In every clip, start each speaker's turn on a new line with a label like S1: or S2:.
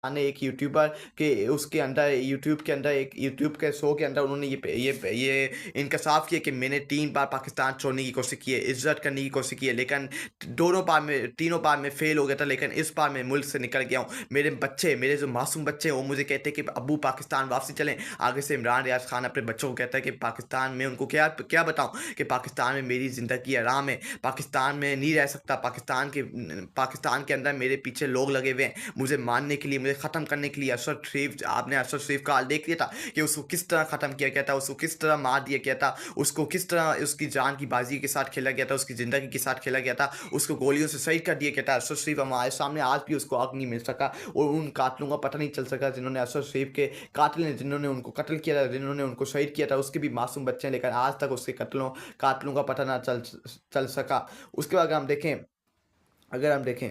S1: ने एक यूट्यूबर के उसके अंदर यूट्यूब के अंदर एक यूट्यूब के शो के अंदर उन्होंने ये इंकशाफ किया कि मैंने 3 बार पाकिस्तान छोड़ने की कोशिश की है, इज़्ज़त करने की कोशिश की है, लेकिन दोनों बार में तीनों बार मैं फ़ेल हो गया था, लेकिन इस बार मैं मुल्क से निकल गया हूँ। मेरे बच्चे, मेरे जो मासूम बच्चे हैं, वो मुझे कहते हैं कि अब्बू पाकिस्तान वापसी चलें। आगे से इमरान रियाज़ खान अपने बच्चों को कहता है कि पाकिस्तान में उनको क्या क्या बताऊँ कि पाकिस्तान में मेरी ज़िंदगी आराम है, पाकिस्तान में नहीं रह सकता, पाकिस्तान के अंदर मेरे पीछे लोग लगे हुए हैं, मुझे मारने के लिए, मुझे ख़त्म करने के लिए। अरशद शरीफ, आपने अरशद शरीफ का हाल देख लिया था कि उसको किस तरह ख़त्म किया गया था, उसको किस तरह मार दिया गया था, उसको किस तरह उसकी जान की बाजी के साथ खेला गया था, उसकी ज़िंदगी के साथ खेला गया था, उसको गोलियों से शहीद कर दिया गया था। अरशद शरीफ हमारे सामने आज भी उसको हक नहीं मिल सका और उन कातिलों का पता नहीं चल सका जिन्होंने अरशद शरीफ के कातिल ने जिन्होंने उनको कत्ल किया था, जिन्होंने उनको शहीद किया था, उसके भी मासूम बच्चे हैं, लेकिन आज तक उसके कातिलों का पता ना चल सका। उसके बाद अगर हम देखें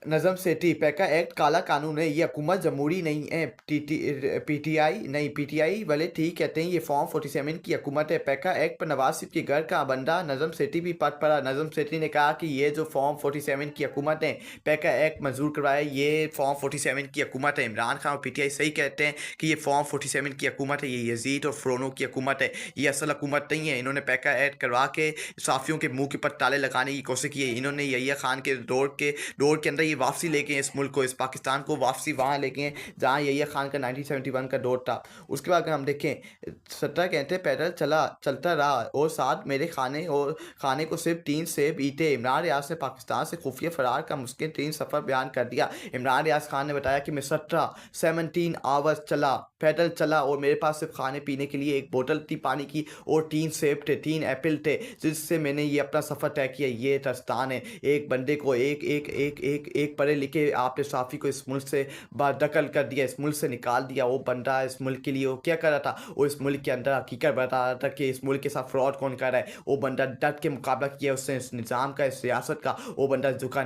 S1: नज़म सेठी पैका एक्ट काला कानून है, ये हुकूमत जमहूरी नहीं है, पीटीआई नहीं, पीटीआई वाले ठीक कहते हैं ये फॉर्म 47 की हुकूमत है। पैका एक्ट पर नवाज शरीफ के घर का बंदा नज़म सेठी भी पट पड़ा। नज़म सेठी ने कहा कि ये जो फॉर्म 47 की हुकूमत है, पैका एक्ट मंजूर करवाए, ये फॉर्म 47 की हुकूमत है। इमरान खान और पीटीआई सही कहते हैं कि ये फॉर्म 47 की हुकूमत है, ये यजीद और फ़रोनों की हुकूमत है, ये असल हुकूमत नहीं है। इन्होंने पैका एक्ट करवा के साफ़ियों के मुँह के ऊपर ताले लगाने की कोशिश की है। इन्होंने यहिया खान के दौर के अंदर ये वापसी लेके हैं इस मुल्क को, इस पाकिस्तान को वापसी वहाँ लेके हैं जहाँ यहिया खान का 1971 का दौर था। उसके बाद अगर हम देखें 17 घंटे पैदल चलता रहा और साथ मेरे खाने को सिर्फ 3 सेब ईटे। इमरान रियाज ने पाकिस्तान से खुफिया फरार का मुश्किल 3 सफ़र बयान कर दिया। इमरान रियाज खान ने बताया कि मैं 17 आवर्स पैदल चला और मेरे पास सिर्फ खाने पीने के लिए एक बोतल थी पानी की और 3 सेब थे, 3 एप्पल थे, जिससे मैंने ये अपना सफ़र तय किया। ये दास्तान है एक बंदे को, एक पढ़े लिखे आपने साफ़ी को इस मुल्क से बादखल कर दिया, इस मुल्क से निकाल दिया। वो बंदा इस मुल्क के लिए वो क्या कर रहा था, वो इस मुल्क के अंदर हकीकत बता रहा था कि इस मुल्क के साथ फ्रॉड कौन कर रहा है। वो बंदा डट के मुकाबला किया उसने, इस निज़ाम का, इस सियासत का। वो बंदा झुका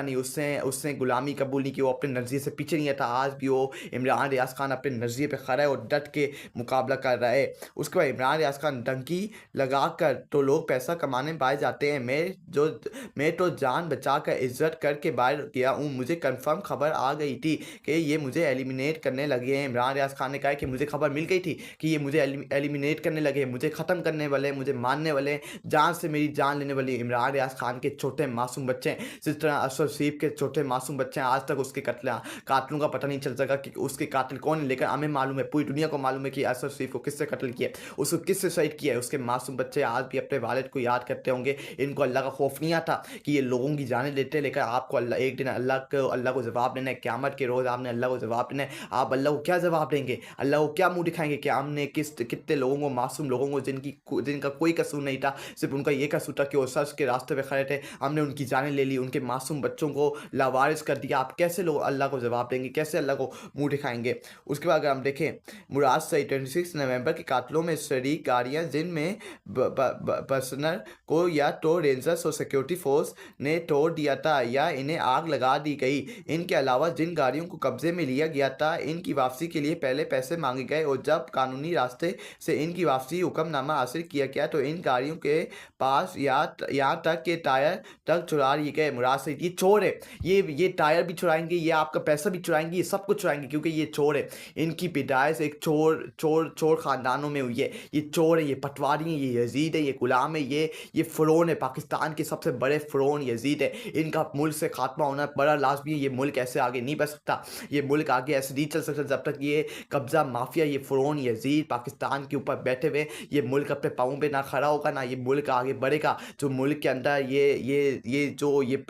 S1: नहीं, उसने गुलामी कबूल नहीं की, वो अपने नज़रिए से पीछे नहीं था। आज भी वो इमरान रियाज खान अपने नज़रिए पर खड़ा है और डट के मुकाबला कर रहा है। उसके बाद इमरान रियाज खान डंकी लगा कर तो लोग पैसा कमाने पाए जाते हैं, मैं तो जान बचा कर इज्जत करके बाहर गया हूँ। मुझे कंफर्म खबर आ गई थी कि ये मुझे एलिमिनेट करने लगे हैं। इमरान रियाज खान ने कहा कि मुझे खबर मिल गई थी कि ये मुझे एलिमिनेट करने लगे हैं, मुझे ख़त्म करने वाले हैं, मुझे मारने वाले हैं, जान से मेरी जान लेने वाले। इमरान रियाज खान के छोटे मासूम बच्चे हैं, जिस तरह अरशद शरीफ के छोटे मासूम बच्चे हैं, आज तक उसके कातिलों का पता नहीं चल सका कि उसके कातिल कौन है, लेकिन हमें मालूम है, पूरी दुनिया को मालूम है कि अरशद शरीफ को किससे कत्ल किया, उसको किससे शहीद किया है। उसके मासूम बच्चे आज भी अपने वालिद को याद करते होंगे। इनको अल्लाह का खौफ नहीं आता कि ये लोगों की जानें लेते हैं, लेकिन आपको एक दिन अल्लाह को जवाब देना है। क़यामत के रोज़ आपने अल्लाह को जवाब देना है। आप अल्लाह को क्या जवाब देंगे, अल्लाह को क्या मुंह दिखाएंगे कि हमने कितने लोगों को, मासूम लोगों को जिनका कोई कसूर नहीं था, सिर्फ उनका ये कसूर था कि वो सच के रास्ते पे खड़े थे, हमने उनकी जानें ले ली, उनके मासूम बच्चों को लावारिस कर दिया। आप कैसे लोग अल्लाह को जवाब देंगे, कैसे अल्लाह को मुँह दिखाएंगे। उसके बाद अगर हम देखें मुराद सईद 26 नवंबर के कातलों में शरीक गाड़ियाँ जिनमें बसनर को या तो रेंजर्स और सिक्योरिटी फोर्स ने तोड़ दिया था या इन्हें आग लगा दी गई। इनके अलावा जिन गाड़ियों को कब्जे में लिया गया था, इनकी वापसी के लिए पहले पैसे मांगे गए और जब कानूनी रास्ते से इनकी वापसी हुक्मनामा हासिल किया गया तो इन गाड़ियों के पास यहाँ तक के टायर तक चुरा लिए गए। मुराद सईद ये चोर है, ये टायर भी चुराएंगे, ये आपका पैसा भी चुराएंगे, ये सब कुछ चुराएंगे, क्योंकि ये चोर है। इनकी पैदाइश एक चोर ख़ानदानों में हुई है। ये चोर है, ये पटवारी है, ये यजीद है, ये गुलाम है, ये फ़िरौन है, पाकिस्तान के सबसे बड़े फ़िरौन यजीद है। इनका मुल्क से खात्मा होना बड़ा लाजमी है। ये मुल्क ऐसे आगे नहीं बढ़ सकता, ये मुल्क आगे ऐसे नहीं चल सकता जब तक ये कब्ज़ा माफिया, ये फ़िरौन यजीद पाकिस्तान के ऊपर बैठे हुए ये मुल्क अपने पाँव पे ना खड़ा होगा, ना ये मुल्क आगे बढ़ेगा। जो मुल्क के अंदर ये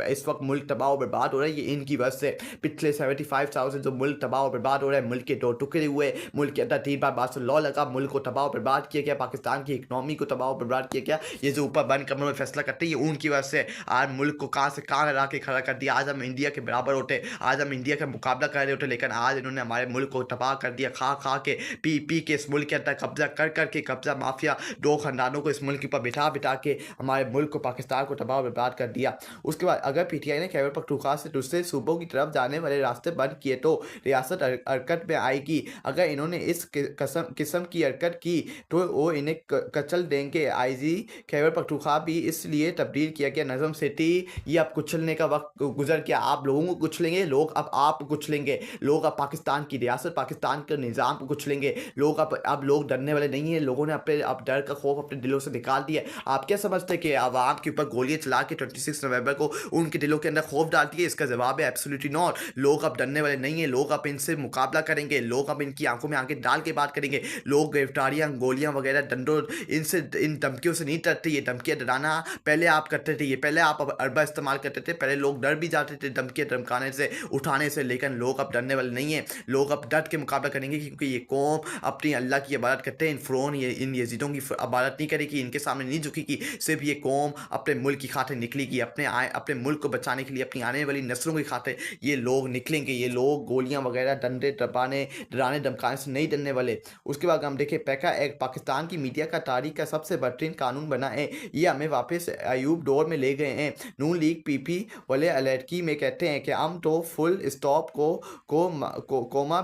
S1: इस वक्त मुल्क तबाह और बर्बाद हो रहा है, ये इनकी वजह से। पिछले 75,000 जो मुल्क तबाह और बर्बाद हो रहा है, मुल्क के 2 टुकड़े हुए, मुल्क के अंदर 3 बार बासुल लॉ लगा, मुल्क को तबाह और बर्बाद किया गया, पाकिस्तान की इकनॉमी को तबाह और बर्बाद किया गया। ये जो ऊपर बंद कमरों में फैसला करते हैं, ये उनकी वजह से आज मुल्क को कहाँ से कहाँ ला के खड़ा कर दिया। आज हम इंडिया के बराबर होते, आज हम इंडिया का मुकाबला कर रहे होते, लेकिन आज इन्होंने हमारे मुल्क को तबाह कर दिया। खा के पी के इस मुल्क के अंदर कब्जा कर के कब्जा माफिया 2 खानदानों को इस मुल्क के ऊपर बिठा के हमारे मुल्क को, पाकिस्तान को तबाह और बर्बाद कर दिया। उसके बाद अगर पीटीआई ने खैबर पख्तूनख्वा से दूसरे सूबों की तरफ जाने वाले रास्ते बंद किए तो रियासत हरकत में आएगी। अगर इन्होंने इस किस्म की हरकत की तो वो इन्हें कचल देंगे। आईजी खैबर पख्तूनख्वा भी इसलिए तब्दील किया गया। नज़म सेठी ये अब कुचलने का वक्त वक़्त गुज़र गया, आप लोगों को कुचलेंगे, लोग अब आप कुचलेंगे, लोग अब पाकिस्तान की रियासत, पाकिस्तान के निज़ाम को कुचलेंगे, लोग अब लोग डरने वाले नहीं हैं, लोगों ने अपने अब डर का खौफ अपने दिलों से निकाल दिया है। आप क्या समझते हैं कि अवाम के ऊपर गोलियाँ चला के 26 नवंबर को उनके दिलों के अंदर खौफ डाल दिए? इसका जवाब है एब्सोल्युटली नॉट। लोग अब डरने वाले नहीं हैं, लोग अब इनसे मुकाबला करेंगे, लोग अब इनकी आँखों में आँखें डाल के बात करेंगे, लोग गिरफ्तारियाँ, गोलियाँ वगैरह, डंडों इनसे इन धमकियों से नहीं डरते। ये धमकियाँ डराना पहले आप करते थे, ये पहले आप अब अरबा इस्तेमाल करते थे, पहले लोग डर भी जाते थे धमकियाँ धमकाने से, उठाने से, लेकिन लोग अब डरने वाले नहीं हैं। लोग अब डट के मुकाबला करेंगे क्योंकि ये कौम अपनी अल्लाह की इबादत करते हैं। इन फ़िरौन ये इन यज़ीदों की इबादत नहीं करेगी, इनके सामने नहीं झुकेगी। सिर्फ़ ये कौम अपने मुल्क की खातिर निकलेगी, अपने मुल्क को बचाने के लिए, अपनी आने वाली नस्लों की खातिर ये लोग निकलेंगे। ये लोग गोलियाँ वगैरह, डंडे डराने धमकाने से नहीं डरने वाले। उसके बाद हम देखें पैका एक्ट पाकिस्तान की मीडिया का तारीख का सबसे बेहतरीन कानून बना है। ये हमें वापस अयूब दौर में ले गए हैं। नून लीग पीपी वाले अलर्की में कहते हैं कि हम तो फुल स्टॉप कोमा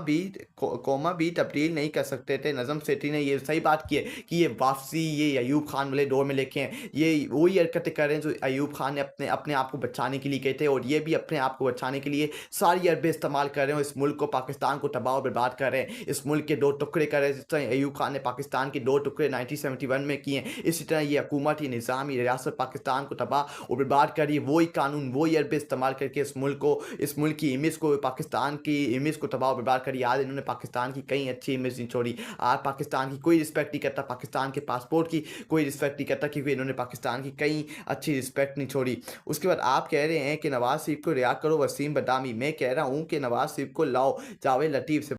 S1: भी तब्दील नहीं कर सकते थे। नज़म सेठी ने ये सही बात की है कि ये वापसी ये अयूब खान वाले दौर में लेके हैं। ये वही हरकतें कर रहे हैं जो अयूब खान ने अपने अपने आप को बचाने के लिए कहे थे, और ये भी अपने आप को बचाने के लिए सारी अरबे इस्तेमाल कर रहे हैं। इस मुल्क को, पाकिस्तान को तबाह और बर्बाद कर रहे हैं। इस मुल्क के 2 टुकड़े कर रहे हैं, जिस तरह अयूब खान ने पाकिस्तान के 2 टुकड़े 1971 में किए हैं। इसी तरह ये हुकूमत, ये निज़ाम, ये रियासत पाकिस्तान को तबाह और बर्बाद कर रही है। वही कानून, वही अरबे इस्तेमाल करके इस मुल्क की इमेज को, पाकिस्तान की इमेज को तबाह और बर्बाद करी। आज इन्होंने पाकिस्तान की कई अच्छी इमेज नहीं छोड़ी। आज पाकिस्तान की कोई रिस्पेक्ट नहीं करता, पाकिस्तान के पासपोर्ट की कोई रिस्पेक्ट नहीं करता, क्योंकि इन्होंने पाकिस्तान की कई अच्छी रिस्पेक्ट नहीं छोड़ी। उसके बाद आप कह रहे हैं कि नवाज शरीफ को रिहा करो, वसीम बदामी। मैं कह रहा हूँ कि नवाज शरीफ को लाओ, जावेद लतीफ़ से